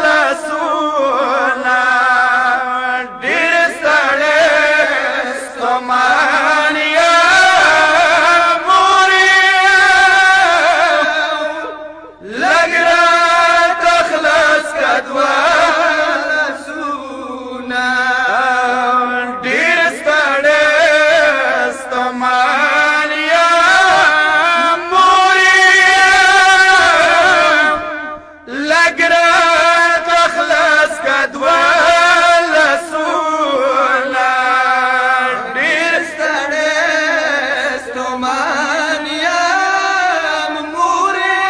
ولسونا ډېر ستړی ستومان یم مورې لږ راته خلاص که دوه لاسونه ډېر ستړی ستومان یم مورې لږ راته خلاص که دوه لاسونه ډېر ستړی ستومان یم مورې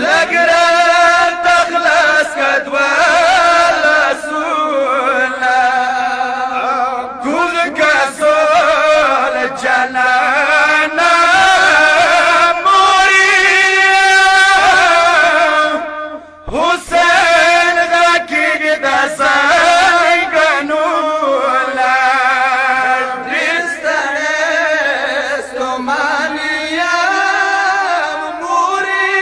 لږ راته خلاص که دوه لاسونه ګل که سول جانانه حسین غاکیږي د سایګنوله ډېر ستړی ستومان یم مورې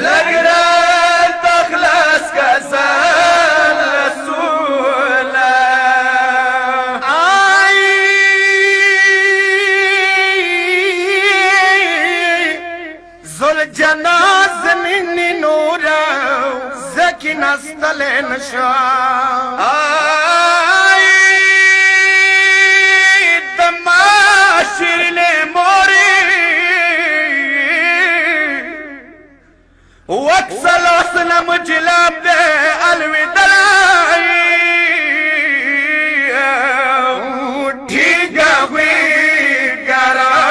لږ راته خلاص که لاسونه زلجنا زمینی نورا زکی نستل نشا دما شیرین موری وکسل اسلم جلاب دے الوداعی ٹھیک ہوئی گرا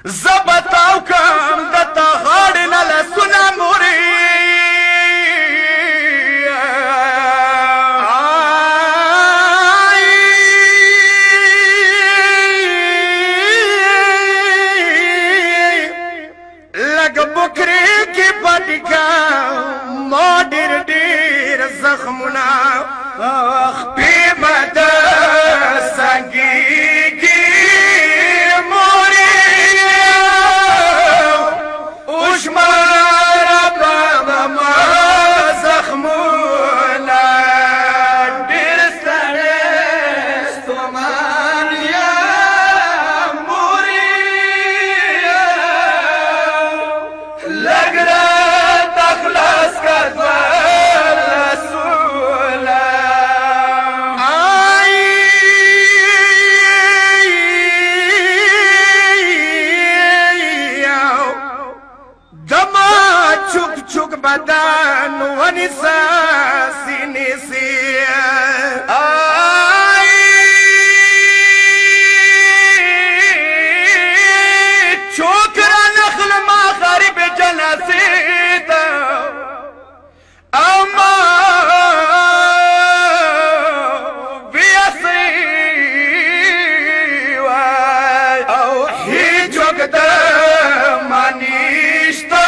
زبطاو کم دتا غاڑی نلسونا موری لگ بکری کی پٹکا موڈیر دیر زخمنا اخپی مدى سنگی بدن ونسا سینسی چوکرا نخل ما غریب جنازی دا اما بیاسی او هی جوگ دا منیشتا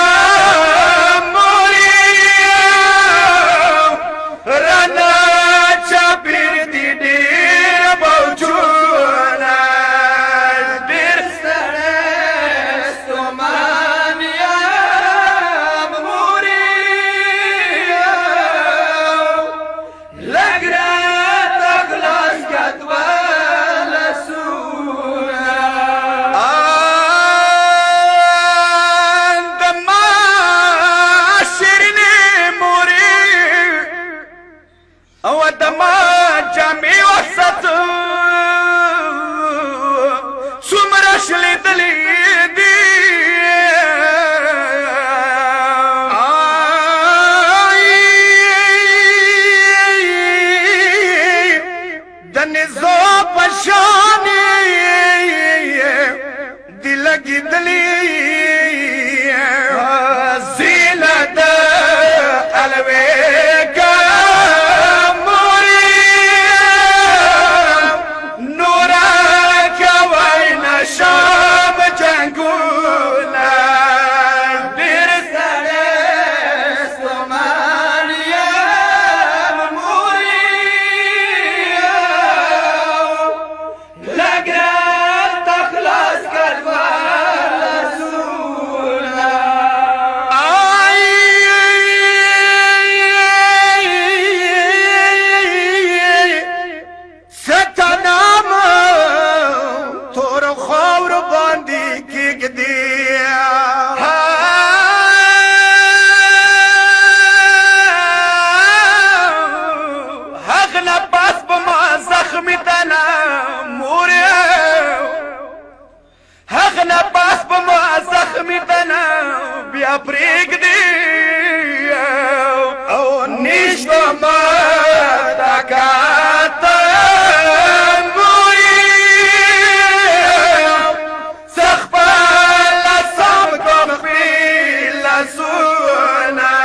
هغنا باس بما زخمي تنا موري هغنا باس بما زخمي تنا بيا بريق دي او نشتا ما تكاتا موري سخبا لصاب كفي لسونا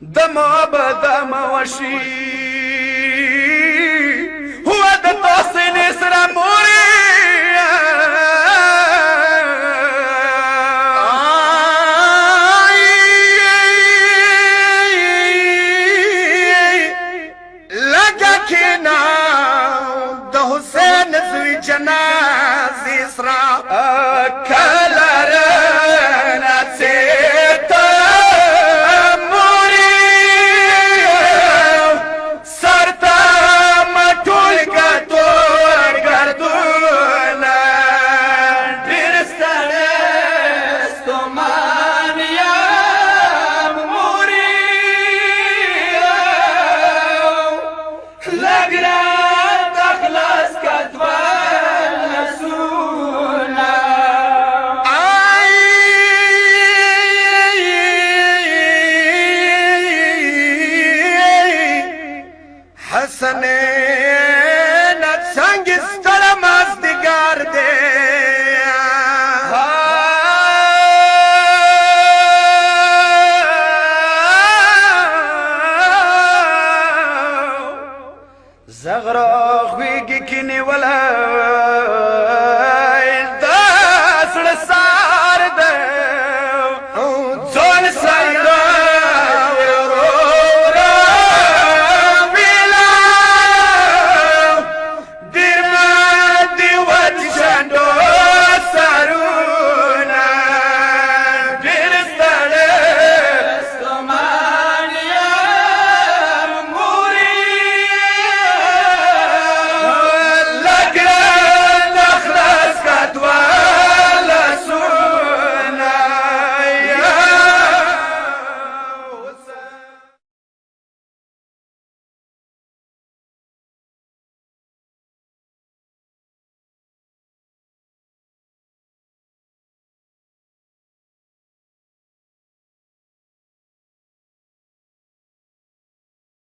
دما بدما وشي هو ده توصي نسرة موري لقاكينا ده حسين في جنازي إسراء